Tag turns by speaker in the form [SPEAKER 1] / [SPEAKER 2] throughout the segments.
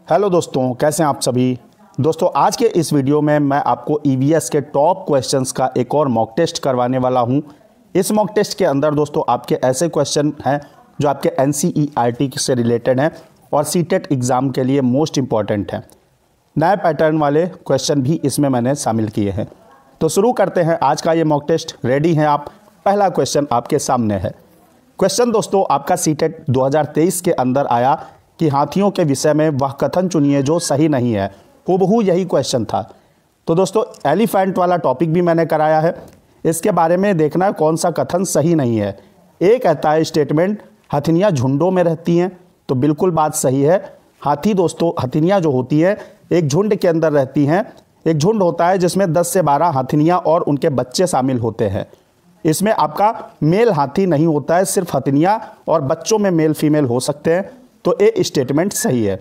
[SPEAKER 1] Hello दोस्तों, कैसे हैं आप सभी। दोस्तों आज के इस वीडियो में मैं आपको ईवीएस के टॉप क्वेश्चंस का एक और मॉक टेस्ट करवाने वाला हूं। इस मॉक टेस्ट के अंदर दोस्तों आपके ऐसे क्वेश्चन हैं जो आपके एनसीईआरटी से रिलेटेड हैं और सीटेट एग्ज़ाम के लिए मोस्ट इम्पॉर्टेंट हैं। नए पैटर्न वाले क्वेश्चन भी इसमें मैंने शामिल किए हैं। तो शुरू करते हैं आज का ये मॉक टेस्ट। रेडी हैं आप? पहला क्वेश्चन आपके सामने है। क्वेश्चन दोस्तों आपका सीटेट 2023 के अंदर आया कि हाथियों के विषय में वह कथन चुनिए जो सही नहीं है। हूबहू यही क्वेश्चन था। तो दोस्तों एलिफेंट वाला टॉपिक भी मैंने कराया है, इसके बारे में देखना है कौन सा कथन सही नहीं है। एक कहता है स्टेटमेंट हथिनियाँ झुंडों में रहती हैं, तो बिल्कुल बात सही है। हाथी दोस्तों, हथिनियाँ जो होती है एक झुंड के अंदर रहती हैं। एक झुंड होता है जिसमें 10 से 12 हथिनियाँ और उनके बच्चे शामिल होते हैं। इसमें आपका मेल हाथी नहीं होता है, सिर्फ हथिनियाँ और बच्चों में मेल फीमेल हो सकते हैं। तो ए स्टेटमेंट सही है।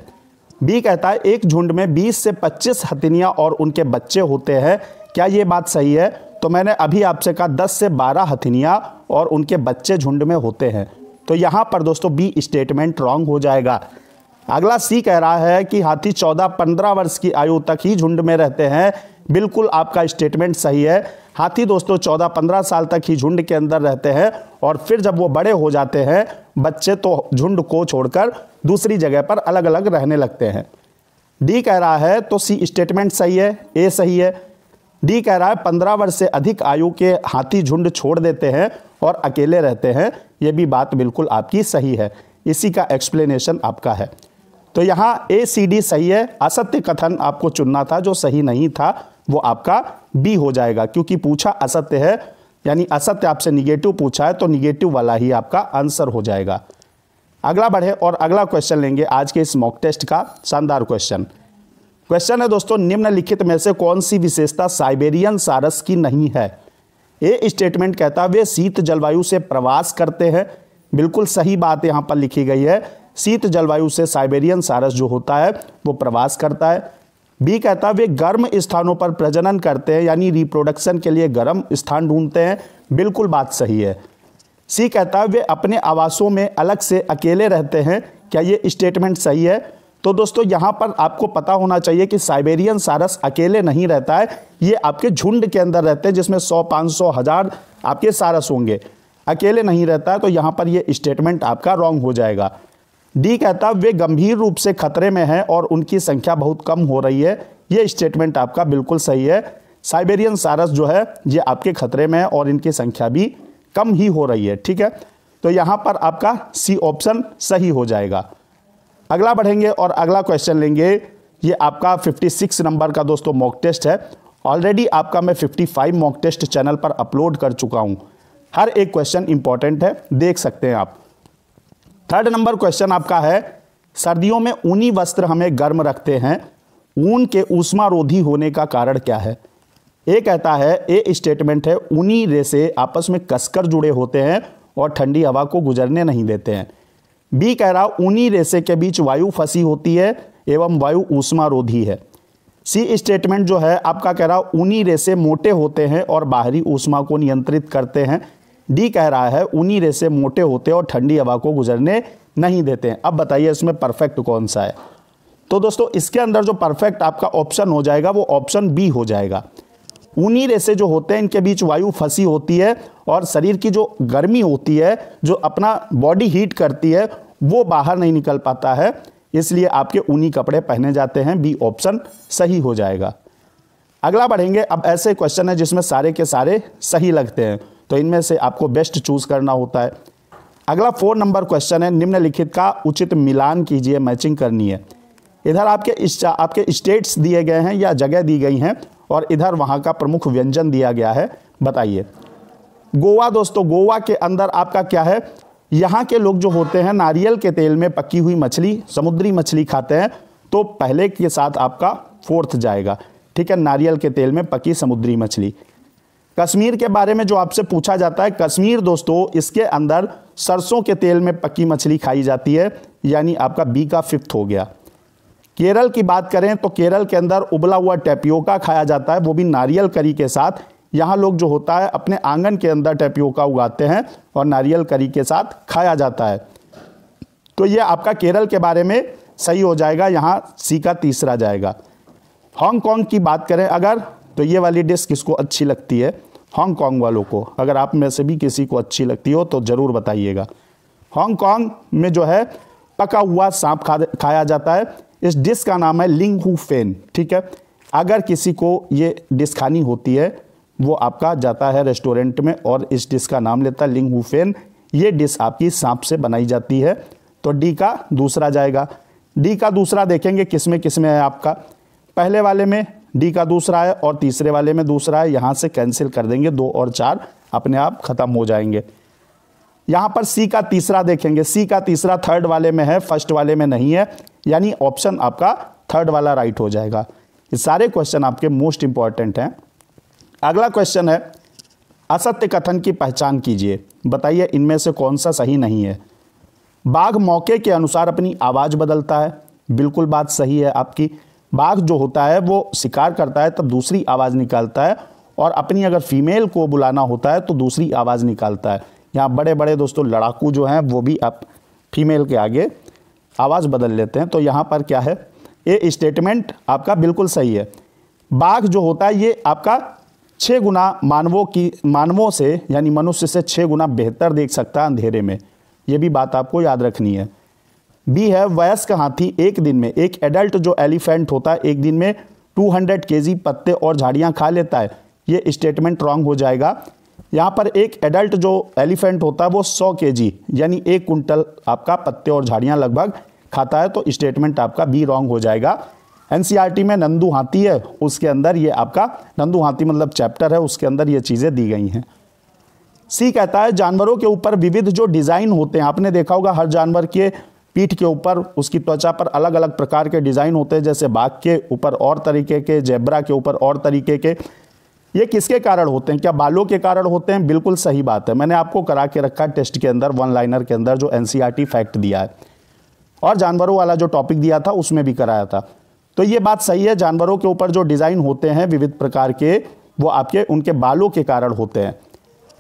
[SPEAKER 1] बी कहता है एक झुंड में 20 से 25 हथिनियाँ और उनके बच्चे होते हैं। क्या ये बात सही है? तो मैंने अभी आपसे कहा 10 से 12 हथिनियाँ और उनके बच्चे झुंड में होते हैं। तो यहाँ पर दोस्तों बी स्टेटमेंट रॉन्ग हो जाएगा। अगला सी कह रहा है कि हाथी 14-15 वर्ष की आयु तक ही झुंड में रहते हैं। बिल्कुल आपका स्टेटमेंट सही है। हाथी दोस्तों 14-15 साल तक ही झुंड के अंदर रहते हैं और फिर जब वो बड़े हो जाते हैं बच्चे तो झुंड को छोड़कर दूसरी जगह पर अलग अलग रहने लगते हैं। डी कह रहा है तो सी स्टेटमेंट सही है, ए सही है। डी कह रहा है 15 वर्ष से अधिक आयु के हाथी झुंड छोड़ देते हैं और अकेले रहते हैं। ये भी बात बिल्कुल आपकी सही है। इसी का एक्सप्लेनेशन आपका है। तो यहाँ ए सी डी सही है। असत्य कथन आपको चुनना था जो सही नहीं था, वो आपका बी हो जाएगा, क्योंकि पूछा असत्य है, यानी असत्य आपसे निगेटिव पूछा है तो निगेटिव वाला ही आपका आंसर हो जाएगा। अगला बढ़े और अगला क्वेश्चन लेंगे आज के इस मॉक टेस्ट का। शानदार क्वेश्चन है दोस्तों, निम्नलिखित में से कौन सी विशेषता साइबेरियन सारस की नहीं है? ए स्टेटमेंट कहता है वे शीत जलवायु से प्रवास करते हैं। बिल्कुल सही बात यहाँ पर लिखी गई है। शीत जलवायु से साइबेरियन सारस जो होता है वो प्रवास करता है। बी कहता है वे गर्म स्थानों पर प्रजनन करते हैं, यानी रिप्रोडक्शन के लिए गर्म स्थान ढूंढते हैं। बिल्कुल बात सही है। सी कहता है वे अपने आवासों में अलग से अकेले रहते हैं। क्या ये स्टेटमेंट सही है? तो दोस्तों यहाँ पर आपको पता होना चाहिए कि साइबेरियन सारस अकेले नहीं रहता है, ये आपके झुंड के अंदर रहते हैं जिसमें 100, 500, 1000 आपके सारस होंगे। अकेले नहीं रहता है, तो यहाँ पर ये स्टेटमेंट आपका रॉन्ग हो जाएगा। डी कहता है वे गंभीर रूप से खतरे में हैं और उनकी संख्या बहुत कम हो रही है। ये स्टेटमेंट आपका बिल्कुल सही है। साइबेरियन सारस जो है ये आपके खतरे में है और इनकी संख्या भी कम ही हो रही है। ठीक है, तो यहाँ पर आपका सी ऑप्शन सही हो जाएगा। अगला बढ़ेंगे और अगला क्वेश्चन लेंगे। ये आपका 56 नंबर का दोस्तों मॉक टेस्ट है। ऑलरेडी आपका मैं 55 मॉक टेस्ट चैनल पर अपलोड कर चुका हूँ। हर एक क्वेश्चन इंपॉर्टेंट है, देख सकते हैं आप। थर्ड नंबर क्वेश्चन आपका है सर्दियों में ऊनी वस्त्र हमें गर्म रखते हैं, ऊन के ऊष्मारोधी होने का कारण क्या है? ए कहता है ए स्टेटमेंट है ऊनी रेशे आपस में कसकर जुड़े होते हैं और ठंडी हवा को गुजरने नहीं देते हैं। बी कह रहा ऊनी रेशे के बीच वायु फंसी होती है एवं वायु ऊष्मारोधी है। सी स्टेटमेंट जो है आपका कह रहा ऊनी रेशे मोटे होते हैं और बाहरी ऊष्मा को नियंत्रित करते हैं। डी कह रहा है ऊनी रेशे मोटे होते हैं और ठंडी हवा को गुजरने नहीं देते हैं। अब बताइए इसमें परफेक्ट कौन सा है? तो दोस्तों इसके अंदर जो परफेक्ट आपका ऑप्शन हो जाएगा वो ऑप्शन बी हो जाएगा। ऊनी रेशे जो होते हैं इनके बीच वायु फंसी होती है और शरीर की जो गर्मी होती है, जो अपना बॉडी हीट करती है, वो बाहर नहीं निकल पाता है, इसलिए आपके ऊनी कपड़े पहने जाते हैं। बी ऑप्शन सही हो जाएगा। अगला बढ़ेंगे। अब ऐसे क्वेश्चन है जिसमें सारे के सारे सही लगते हैं, तो इनमें से आपको बेस्ट चूज करना होता है। अगला 4 नंबर क्वेश्चन है निम्नलिखित का उचित मिलान कीजिए, मैचिंग करनी है। इधर आपके स्टेट्स दिए गए हैं या जगह दी गई हैं और इधर वहाँ का प्रमुख व्यंजन दिया गया है। बताइए। गोवा दोस्तों, गोवा के अंदर आपका क्या है? यहाँ के लोग जो होते हैं नारियल के तेल में पकी हुई मछली, समुद्री मछली खाते हैं, तो पहले के साथ आपका 4th जाएगा। ठीक है, नारियल के तेल में पकी समुद्री मछली। कश्मीर के बारे में जो आपसे पूछा जाता है, कश्मीर दोस्तों इसके अंदर सरसों के तेल में पकी मछली खाई जाती है, यानी आपका बी का 5th हो गया। केरल की बात करें तो केरल के अंदर उबला हुआ टेपियोका खाया जाता है, वो भी नारियल करी के साथ। यहाँ लोग जो होता है अपने आंगन के अंदर टेपियोका उगाते हैं और नारियल करी के साथ खाया जाता है। तो ये आपका केरल के बारे में सही हो जाएगा, यहाँ सी का तीसरा जाएगा। हांगकांग की बात करें अगर, तो ये वाली डिश किसको अच्छी लगती है? हांगकांग वालों को। अगर आप में से भी किसी को अच्छी लगती हो तो ज़रूर बताइएगा। हांगकांग में जो है पका हुआ सांप खाया जाता है। इस डिश का नाम है लिंग हू फेन, ठीक है। अगर किसी को ये डिश खानी होती है, वो आपका जाता है रेस्टोरेंट में और इस डिश का नाम लेता है लिंग हू फेन। ये डिश आपकी सांप से बनाई जाती है, तो डी का दूसरा जाएगा। डी का दूसरा देखेंगे किस में है आपका। पहले वाले में डी का दूसरा है और तीसरे वाले में दूसरा है। यहाँ से कैंसिल कर देंगे, 2 और 4 अपने आप खत्म हो जाएंगे। यहाँ पर सी का तीसरा देखेंगे, सी का तीसरा थर्ड वाले में है, फर्स्ट वाले में नहीं है, यानी ऑप्शन आपका थर्ड वाला राइट हो जाएगा। ये सारे क्वेश्चन आपके मोस्ट इंपॉर्टेंट हैं। अगला क्वेश्चन है, असत्य कथन की पहचान कीजिए, बताइए इनमें से कौन सा सही नहीं है। बाघ मौके के अनुसार अपनी आवाज़ बदलता है, बिल्कुल बात सही है आपकी। बाघ जो होता है वो शिकार करता है तब दूसरी आवाज़ निकालता है, और अपनी अगर फीमेल को बुलाना होता है तो दूसरी आवाज़ निकालता है। यहाँ बड़े बड़े दोस्तों लड़ाकू जो हैं वो भी आप फीमेल के आगे आवाज़ बदल लेते हैं। तो यहाँ पर क्या है, ये स्टेटमेंट आपका बिल्कुल सही है। बाघ जो होता है ये आपका 6 गुना मानवों से यानी मनुष्य से 6 गुना बेहतर देख सकता है अंधेरे में। ये भी बात आपको याद रखनी है। बी है, वयस्क हाथी एक दिन में, एक एडल्ट जो एलिफेंट होता है एक दिन में 200 केजी पत्ते और झाड़ियाँ खा लेता है। ये स्टेटमेंट रॉन्ग हो जाएगा। यहाँ पर एक एडल्ट जो एलिफेंट होता है वो 100 केजी यानी 1 कुंटल आपका पत्ते और झाड़ियाँ लगभग खाता है, तो स्टेटमेंट आपका बी रॉन्ग हो जाएगा। एनसीईआरटी में नंदू हाथी है, उसके अंदर ये आपका नंदू हाथी मतलब चैप्टर है, उसके अंदर ये चीज़ें दी गई हैं। सी कहता है, जानवरों के ऊपर विविध जो डिज़ाइन होते हैं, आपने देखा होगा हर जानवर के पीठ के ऊपर उसकी त्वचा पर अलग अलग प्रकार के डिज़ाइन होते हैं, जैसे बाघ के ऊपर और तरीके के, जेब्रा के ऊपर और तरीके के। ये किसके कारण होते हैं? क्या बालों के कारण होते हैं? बिल्कुल सही बात है, मैंने आपको करा के रखा है टेस्ट के अंदर, 1 लाइनर के अंदर जो एनसीईआरटी फैक्ट दिया है, और जानवरों वाला जो टॉपिक दिया था उसमें भी कराया था। तो ये बात सही है, जानवरों के ऊपर जो डिज़ाइन होते हैं विविध प्रकार के, वो आपके उनके बालों के कारण होते हैं।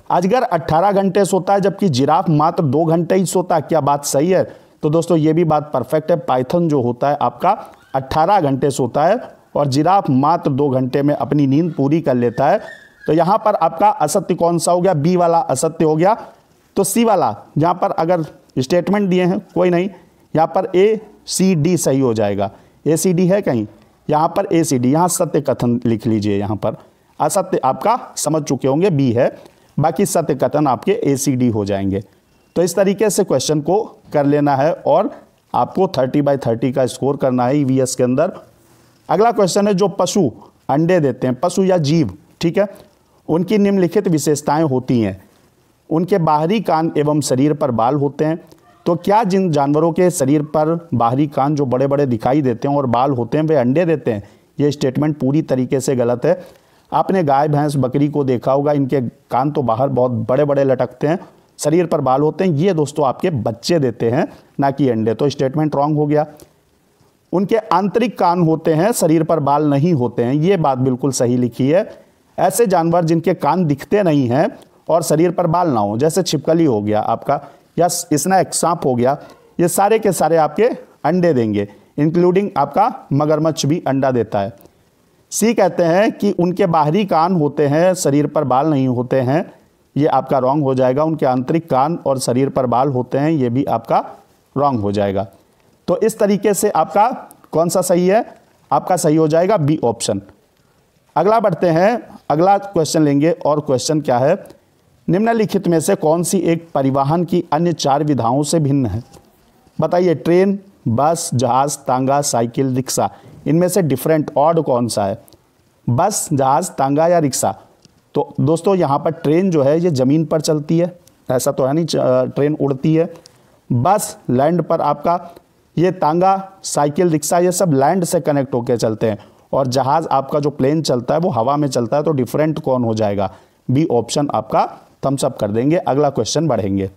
[SPEAKER 1] अजगर 18 घंटे सोता है जबकि जिराफ मात्र 2 घंटे ही सोता है, क्या बात सही है? तो दोस्तों ये भी बात परफेक्ट है। पाइथन जो होता है आपका 18 घंटे सोता है और जिराफ मात्र 2 घंटे में अपनी नींद पूरी कर लेता है। तो यहाँ पर आपका असत्य कौन सा हो गया? बी वाला असत्य हो गया। तो सी वाला, जहाँ पर अगर स्टेटमेंट दिए हैं कोई नहीं, यहाँ पर ए सी डी सही हो जाएगा। ए सी डी है कहीं? यहाँ पर ए सी डी, यहाँ सत्य कथन लिख लीजिए। यहाँ पर असत्य आपका समझ चुके होंगे बी है, बाकी सत्य कथन आपके ए सी डी हो जाएंगे। तो इस तरीके से क्वेश्चन को कर लेना है और आपको 30/30 का स्कोर करना है ईवीएस के अंदर। अगला क्वेश्चन है, जो पशु अंडे देते हैं, पशु या जीव, ठीक है, उनकी निम्नलिखित विशेषताएं होती हैं। उनके बाहरी कान एवं शरीर पर बाल होते हैं। तो क्या जिन जानवरों के शरीर पर बाहरी कान जो बड़े बड़े दिखाई देते हैं और बाल होते हैं वे अंडे देते हैं? ये स्टेटमेंट पूरी तरीके से गलत है। आपने गाय भैंस बकरी को देखा होगा, इनके कान तो बाहर बहुत बड़े बड़े लटकते हैं, शरीर पर बाल होते हैं। ये दोस्तों आपके बच्चे देते हैं, ना कि अंडे। तो स्टेटमेंट रॉन्ग हो गया। उनके आंतरिक कान होते हैं, शरीर पर बाल नहीं होते हैं, ये बात बिल्कुल सही लिखी है। ऐसे जानवर जिनके कान दिखते नहीं हैं और शरीर पर बाल ना हो, जैसे छिपकली हो गया आपका, या स्नेक सांप हो गया, ये सारे के सारे आपके अंडे देंगे, इंक्लूडिंग आपका मगरमच्छ भी अंडा देता है। सी कहते हैं कि उनके बाहरी कान होते हैं, शरीर पर बाल नहीं होते हैं, ये आपका रॉन्ग हो जाएगा। उनके आंतरिक कान और शरीर पर बाल होते हैं, ये भी आपका रॉन्ग हो जाएगा। तो इस तरीके से आपका कौन सा सही है? आपका सही हो जाएगा बी ऑप्शन। अगला बढ़ते हैं, अगला क्वेश्चन लेंगे। और क्वेश्चन क्या है? निम्नलिखित में से कौन सी एक परिवहन की अन्य 4 विधाओं से भिन्न है? बताइए, ट्रेन, बस, जहाज, तांगा, साइकिल, रिक्शा, इनमें से डिफरेंट ऑड कौन सा है? बस, जहाज, तांगा या रिक्शा? तो दोस्तों यहाँ पर ट्रेन जो है ये ज़मीन पर चलती है, ऐसा तो है नहीं, ट्रेन उड़ती है। बस लैंड पर आपका, ये तांगा, साइकिल, रिक्शा ये सब लैंड से कनेक्ट होकर चलते हैं, और जहाज़ आपका जो प्लेन चलता है वो हवा में चलता है। तो डिफरेंट कौन हो जाएगा? बी ऑप्शन आपका थम्स अप कर देंगे। अगला क्वेश्चन बढ़ेंगे।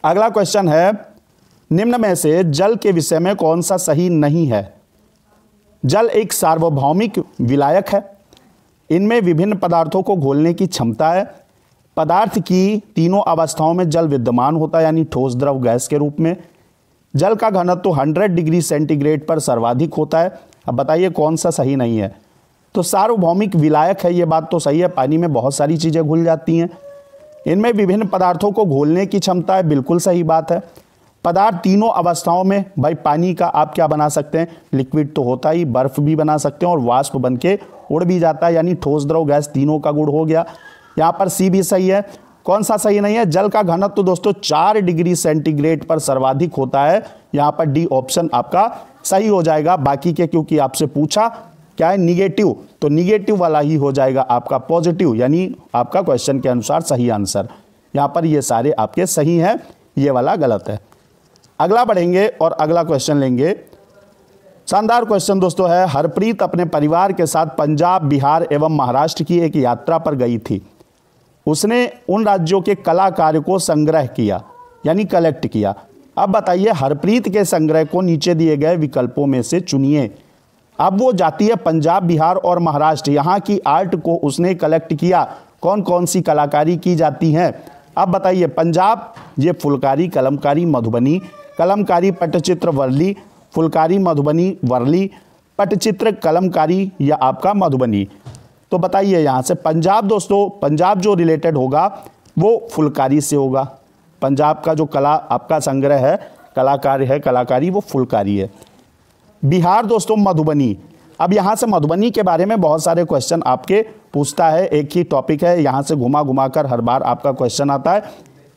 [SPEAKER 1] अगला क्वेश्चन है, निम्न में से जल के विषय में कौन सा सही नहीं है? जल एक सार्वभौमिक विलायक है, इनमें विभिन्न पदार्थों को घोलने की क्षमता है, पदार्थ की तीनों अवस्थाओं में जल विद्यमान होता है यानी ठोस, द्रव, गैस के रूप में, जल का घनत्व 100 डिग्री सेंटीग्रेड पर सर्वाधिक होता है। अब बताइए कौन सा सही नहीं है। तो सार्वभौमिक विलायक है, ये बात तो सही है, पानी में बहुत सारी चीज़ें घुल जाती हैं। इनमें विभिन्न पदार्थों को घोलने की क्षमता है, बिल्कुल सही बात है। पदार्थ तीनों अवस्थाओं में, भाई पानी का आप क्या बना सकते हैं, लिक्विड तो होता ही, बर्फ भी बना सकते हैं और वाष्प बन के उड़ भी जाता है, यानी ठोस द्रव गैस तीनों का गुण हो गया। यहाँ पर सी भी सही है। कौन सा सही नहीं है, जल का घनत्व तो दोस्तों 4 डिग्री सेंटीग्रेड पर सर्वाधिक होता है, यहाँ पर डी ऑप्शन आपका सही हो जाएगा। बाकी के क्योंकि आपसे पूछा क्या है निगेटिव, तो निगेटिव वाला ही हो जाएगा आपका पॉजिटिव, यानी आपका क्वेश्चन के अनुसार सही आंसर। यहाँ पर ये सारे आपके सही हैं, ये वाला गलत है। अगला बढ़ेंगे और अगला क्वेश्चन लेंगे। शानदार क्वेश्चन दोस्तों है, हरप्रीत अपने परिवार के साथ पंजाब, बिहार एवं महाराष्ट्र की एक यात्रा पर गई थी। उसने उन राज्यों के कलाकारों को संग्रह किया, यानी कलेक्ट किया। अब बताइए हरप्रीत के संग्रह को नीचे दिए गए विकल्पों में से चुनिए। अब वो जाती है पंजाब, बिहार और महाराष्ट्र, यहाँ की आर्ट को उसने कलेक्ट किया। कौन कौन सी कलाकारी की जाती हैं, अब बताइए। पंजाब, ये फुलकारी, कलमकारी, मधुबनी, कलमकारी, पटचित्र, वर्ली, फुलकारी, मधुबनी, वर्ली, पटचित्र, कलमकारी या आपका मधुबनी। तो बताइए यहाँ से पंजाब दोस्तों, पंजाब जो रिलेटेड होगा वो फुलकारी से होगा। पंजाब का जो कला आपका संग्रह है, कलाकार है, कलाकारी, वो फुलकारी है। बिहार दोस्तों मधुबनी। अब यहाँ से मधुबनी के बारे में बहुत सारे क्वेश्चन आपके पूछता है, एक ही टॉपिक है, यहाँ से घुमा घुमा कर हर बार आपका क्वेश्चन आता है।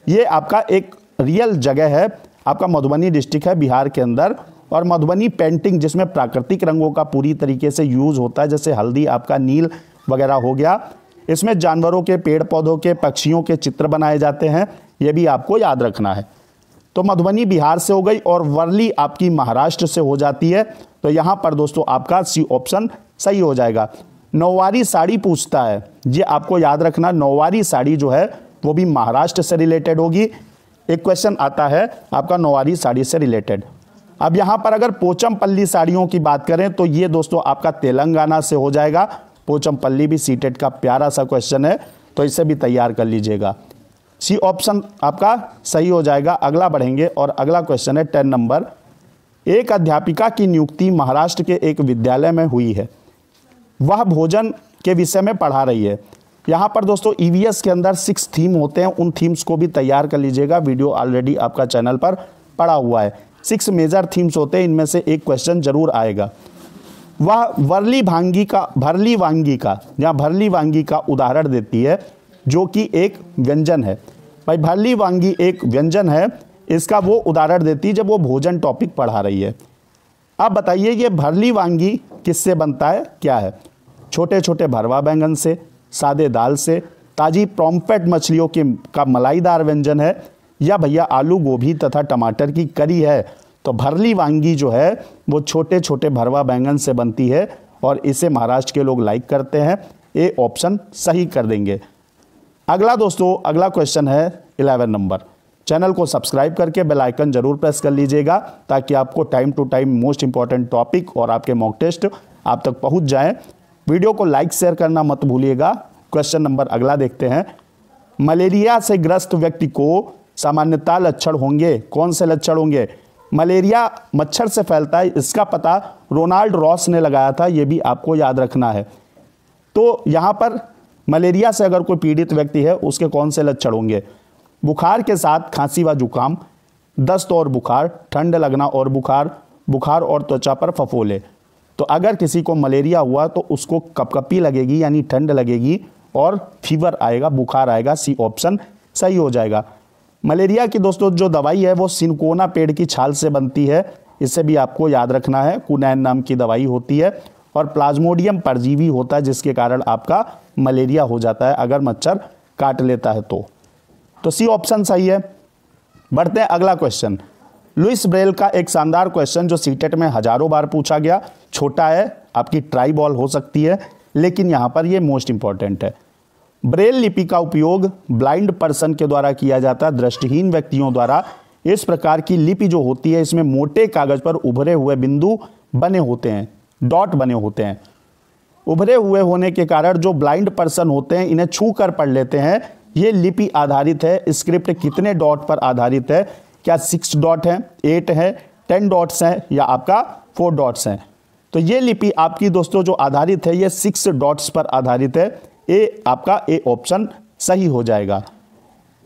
[SPEAKER 1] ये आपका एक रियल जगह है, आपका मधुबनी डिस्ट्रिक्ट है बिहार के अंदर। और मधुबनी पेंटिंग जिसमें प्राकृतिक रंगों का पूरी तरीके से यूज़ होता है, जैसे हल्दी आपका नील वगैरह हो गया। इसमें जानवरों के, पेड़ पौधों के, पक्षियों के चित्र बनाए जाते हैं, ये भी आपको याद रखना है। तो मधुबनी बिहार से हो गई और वर्ली आपकी महाराष्ट्र से हो जाती है। तो यहाँ पर दोस्तों आपका सी ऑप्शन सही हो जाएगा। नौवारी साड़ी पूछता है, ये आपको याद रखना, नौवारी साड़ी जो है वो भी महाराष्ट्र से रिलेटेड होगी। एक क्वेश्चन आता है आपका नौवारी साड़ी से रिलेटेड। अब यहाँ पर अगर पोचमपल्ली साड़ियों की बात करें तो ये दोस्तों आपका तेलंगाना से हो जाएगा। पोचमपल्ली भी सीटेट का प्यारा सा क्वेश्चन है, तो इसे भी तैयार कर लीजिएगा। सी ऑप्शन आपका सही हो जाएगा। अगला बढ़ेंगे और अगला क्वेश्चन है 10 नंबर। एक अध्यापिका की नियुक्ति महाराष्ट्र के एक विद्यालय में हुई है, वह भोजन के विषय में पढ़ा रही है। यहाँ पर दोस्तों ईवीएस के अंदर 6 थीम होते हैं, उन थीम्स को भी तैयार कर लीजिएगा, वीडियो ऑलरेडी आपका चैनल पर पड़ा हुआ है। 6 मेजर थीम्स होते हैं, इनमें से एक क्वेश्चन जरूर आएगा। वह भरली वांगी का उदाहरण देती है, जो कि एक व्यंजन है। भाई भरली वांगी एक व्यंजन है, इसका वो उदाहरण देती है जब वो भोजन टॉपिक पढ़ा रही है। अब बताइए ये भरली वांगी किससे बनता है, क्या है? छोटे छोटे भरवा बैंगन से, सादे दाल से, ताजी पॉम्फ्रेट मछलियों का मलाईदार व्यंजन है, या भैया आलू गोभी तथा टमाटर की करी है। तो भरली वांगी जो है वो छोटे छोटे भरवा बैंगन से बनती है और इसे महाराष्ट्र के लोग लाइक करते हैं। ए ऑप्शन सही कर देंगे। अगला दोस्तों अगला क्वेश्चन है 11 नंबर। चैनल को सब्सक्राइब करके बेल आइकन जरूर प्रेस कर लीजिएगा, ताकि आपको time to time most important topic और आपके मॉक टेस्ट आप तक पहुंच जाएं। वीडियो को लाइक शेयर करना मत भूलिएगा। क्वेश्चन नंबर अगला देखते हैं। मलेरिया से ग्रस्त व्यक्ति को सामान्यतः लक्षण होंगे, कौन से लक्षण होंगे? मलेरिया मच्छर से फैलता है, इसका पता रोनाल्ड रॉस ने लगाया था, ये भी आपको याद रखना है। तो यहाँ पर मलेरिया से अगर कोई पीड़ित व्यक्ति है उसके कौन से लक्षण होंगे? बुखार के साथ खांसी व जुकाम, दस्त और बुखार, ठंड लगना और बुखार, बुखार और त्वचा पर फफोले। तो अगर किसी को मलेरिया हुआ तो उसको कपकपी लगेगी, यानी ठंड लगेगी और फीवर आएगा, बुखार आएगा। सी ऑप्शन सही हो जाएगा। मलेरिया की दोस्तों जो दवाई है वो सिनकोना पेड़ की छाल से बनती है, इसे भी आपको याद रखना है। कुनैन नाम की दवाई होती है और प्लाज्मोडियम परजीवी होता है, जिसके कारण आपका मलेरिया हो जाता है अगर मच्छर काट लेता है तो सी ऑप्शन सही है। बढ़ते हैं अगला क्वेश्चन। लुइस ब्रेल का एक शानदार क्वेश्चन जो सीटेट में हजारों बार पूछा गया। छोटा है, आपकी ट्राई बॉल हो सकती है, लेकिन यहाँ पर ये मोस्ट इंपॉर्टेंट है। ब्रेल लिपि का उपयोग ब्लाइंड पर्सन के द्वारा किया जाता है, दृष्टिहीन व्यक्तियों द्वारा। इस प्रकार की लिपि जो होती है इसमें मोटे कागज पर उभरे हुए बिंदु बने होते हैं, डॉट बने होते हैं। उभरे हुए होने के कारण जो ब्लाइंड पर्सन होते हैं इन्हें छू कर पढ़ लेते हैं। ये लिपि आधारित है। स्क्रिप्ट कितने डॉट पर आधारित है? क्या 6 डॉट है, 8 है, 10 डॉट्स हैं या आपका 4 डॉट्स हैं। तो ये लिपि आपकी दोस्तों जो आधारित है ये 6 डॉट्स पर आधारित है। ए आपका ए ऑप्शन सही हो जाएगा।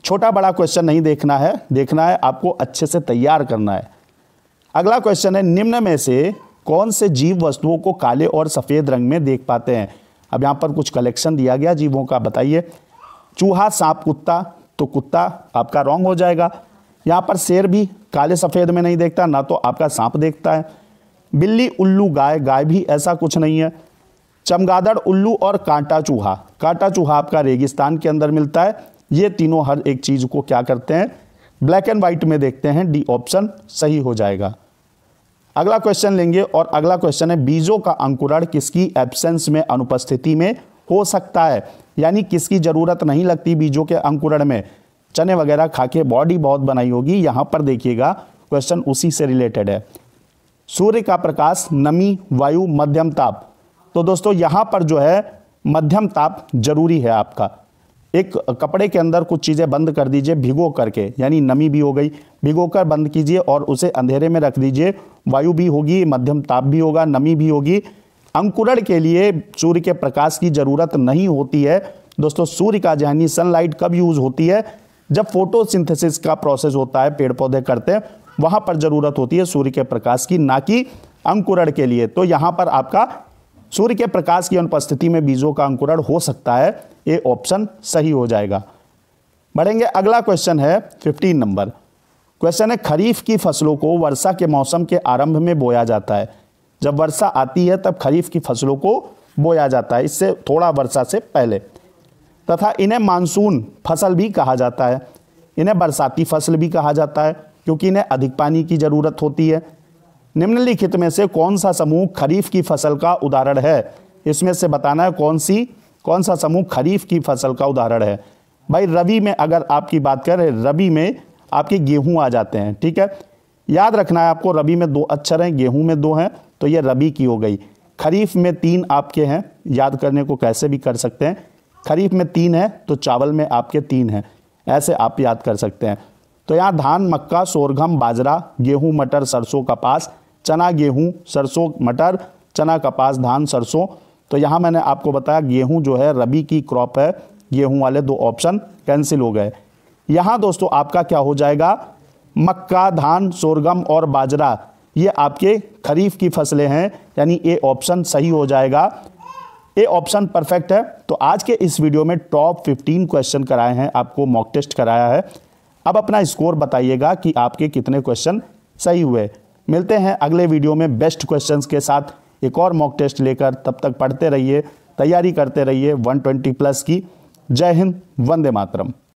[SPEAKER 1] छोटा बड़ा क्वेश्चन नहीं देखना है आपको अच्छे से तैयार करना है। अगला क्वेश्चन है, निम्न में से कौन से जीव वस्तुओं को काले और सफ़ेद रंग में देख पाते हैं। अब यहाँ पर कुछ कलेक्शन दिया गया जीवों का, बताइए। चूहा, सांप, कुत्ता, तो कुत्ता आपका रॉन्ग हो जाएगा। यहाँ पर शेर भी काले सफ़ेद में नहीं देखता, ना तो आपका सांप देखता है। बिल्ली, उल्लू, गाय, गाय भी ऐसा कुछ नहीं है। चमगादड़, उल्लू और कांटा चूहा आपका रेगिस्तान के अंदर मिलता है। ये तीनों हर एक चीज़ को क्या करते हैं, ब्लैक एंड वाइट में देखते हैं। डी ऑप्शन सही हो जाएगा। अगला क्वेश्चन लेंगे और अगला क्वेश्चन है, बीजों का अंकुरण किसकी एब्सेंस में, अनुपस्थिति में हो सकता है। यानी किसकी जरूरत नहीं लगती बीजों के अंकुरण में। चने वगैरह खा के बॉडी बहुत बनाई होगी। यहाँ पर देखिएगा क्वेश्चन उसी से रिलेटेड है। सूर्य का प्रकाश, नमी, वायु, मध्यम ताप। तो दोस्तों यहाँ पर जो है मध्यम ताप जरूरी है आपका। एक कपड़े के अंदर कुछ चीज़ें बंद कर दीजिए भिगो करके, यानी नमी भी हो गई, भिगो कर बंद कीजिए और उसे अंधेरे में रख दीजिए, वायु भी होगी, मध्यम ताप भी होगा, नमी भी होगी। अंकुरण के लिए सूर्य के प्रकाश की ज़रूरत नहीं होती है दोस्तों। सूर्य का यानी सनलाइट कब यूज़ होती है, जब फोटोसिंथेसिस का प्रोसेस होता है, पेड़ पौधे करते हैं, वहाँ पर ज़रूरत होती है सूर्य के प्रकाश की, ना कि अंकुरण के लिए। तो यहाँ पर आपका सूर्य के प्रकाश की अनुपस्थिति में बीजों का अंकुरण हो सकता है। ये ऑप्शन सही हो जाएगा। बढ़ेंगे, अगला क्वेश्चन है 15 नंबर क्वेश्चन है, खरीफ की फसलों को वर्षा के मौसम के आरंभ में बोया जाता है। जब वर्षा आती है तब खरीफ की फसलों को बोया जाता है, इससे थोड़ा वर्षा से पहले। तथा इन्हें मानसून फसल भी कहा जाता है। इन्हें बरसाती फसल भी कहा जाता है क्योंकि इन्हें अधिक पानी की ज़रूरत होती है। निम्नलिखित में से कौन सा समूह खरीफ की फसल का उदाहरण है। इसमें से बताना है कौन सा समूह खरीफ की फसल का उदाहरण है। भाई रबी में अगर आपकी बात करें, रबी में आपके गेहूं आ जाते हैं, ठीक है। याद रखना है आपको, रबी में 2 अक्षर हैं, गेहूं में 2 हैं, तो ये रबी की हो गई। खरीफ में 3 आपके हैं, याद करने को कैसे भी कर सकते हैं। खरीफ में 3 है तो चावल में आपके 3 हैं, ऐसे आप याद कर सकते हैं। तो यहाँ धान, मक्का, सोरगम, बाजरा, गेहूँ, मटर, सरसों, कपास, चना, गेहूँ, सरसों, मटर, चना, कपास, धान, सरसों। तो यहाँ मैंने आपको बताया गेहूँ जो है रबी की क्रॉप है, गेहूँ वाले 2 ऑप्शन कैंसिल हो गए। यहाँ दोस्तों आपका क्या हो जाएगा, मक्का, धान, सोरगम और बाजरा ये आपके खरीफ की फसलें हैं, यानी ए ऑप्शन सही हो जाएगा। ए ऑप्शन परफेक्ट है। तो आज के इस वीडियो में टॉप 15 क्वेश्चन कराए हैं, आपको मॉक टेस्ट कराया है। अब अपना स्कोर बताइएगा कि आपके कितने क्वेश्चन सही हुए। मिलते हैं अगले वीडियो में बेस्ट क्वेश्चंस के साथ एक और मॉक टेस्ट लेकर। तब तक पढ़ते रहिए, तैयारी करते रहिए 120 प्लस की। जय हिंद, वंदे मातरम।